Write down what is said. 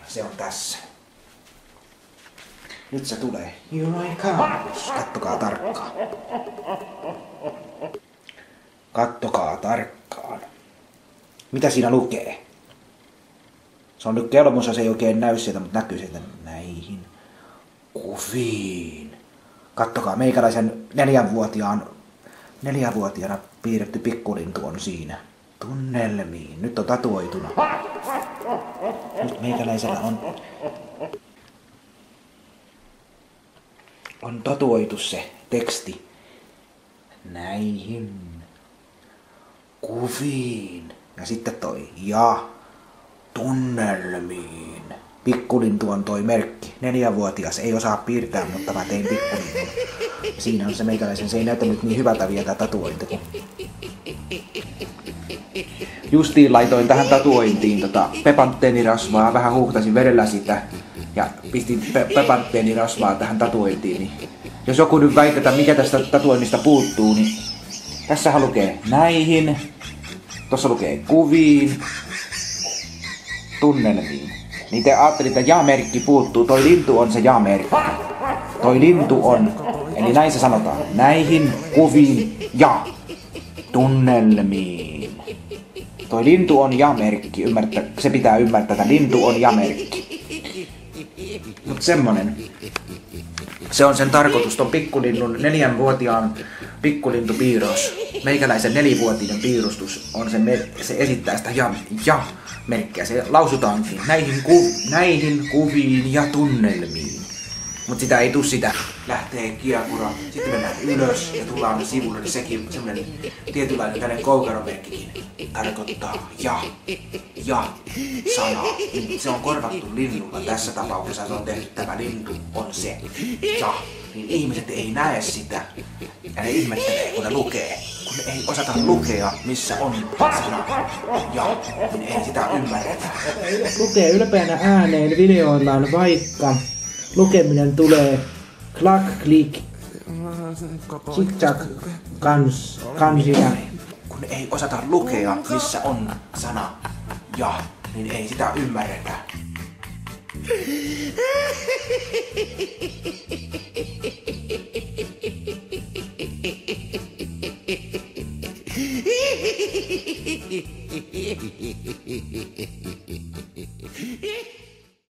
se on tässä. Nyt se tulee. Here I come. Kattokaa tarkkaan. Kattokaa tarkkaan. Mitä siinä lukee? Se on nyt kelmussa, se ei oikein näy sieltä, mutta näkyy sieltä näihin kuviin. Kattokaa, meikäläisen 4-vuotiaana piirretty pikkulintu on siinä. Tunnelmiin. Nyt on tatuoituna. Nyt meikäläisellä on tatuoitu se teksti. Näihin kuviin. Ja sitten toi ja tunnelmiin. Pikkulintu on toi merkki. 4-vuotias ei osaa piirtää, mutta mä tein pikkulintun. Siinä on se meikäläisen. Se ei näytä nyt niin hyvältä vielä tää tatuointi. Justiin laitoin tähän tatuointiin pepantteenirasvaa. Vähän huuhtasin vedellä sitä. Ja pistin pepantteenirasvaa tähän tatuointiin. Niin jos joku nyt väitetään, mikä tästä tatuoinnista puuttuu, niin tässähän lukee näihin. Tossa lukee kuviin. Tunnelmiin. Niin te ajattelitte, että ja-merkki puuttuu. Toi lintu on se ja-merkki. Toi lintu on. Eli näin se sanotaan. Näihin kuviin ja tunnelmiin. Toi lintu on ja-merkki. Se pitää ymmärtää, että lintu on ja-merkki. Mut semmonen. Se on sen tarkoitus, ton pikkulinnun 4-vuotiaan pikkulintupiirros. Meikäläisen 4-vuotinen piirustus on se esittää sitä ja-merkkiä. Se lausutaankin näihin kuviin ja tunnelmiin. Mut sitä ei tuu sitä. Lähtee kiekura, sitten mennään ylös ja tullaan sivulle. Sekin semmonen tietynlainen tällainen koukeromerkkikin tarkoittaa ja-sana. Se on korvattu linnulla. Tässä tapauksessa se on tehty tämä lintu on se ja. Niin ihmiset ei näe sitä. Ja ne ihmettelee, kun ne lukee. Kun ne ei osata lukea, missä on sana ja, niin ei sitä ymmärretä. Lukee ylpeänä ääneen videoillaan, vaikka lukeminen tulee klak, klik, tsak, kansia. Kun ei osata lukea, missä on sana ja, niin ei sitä ymmärretä.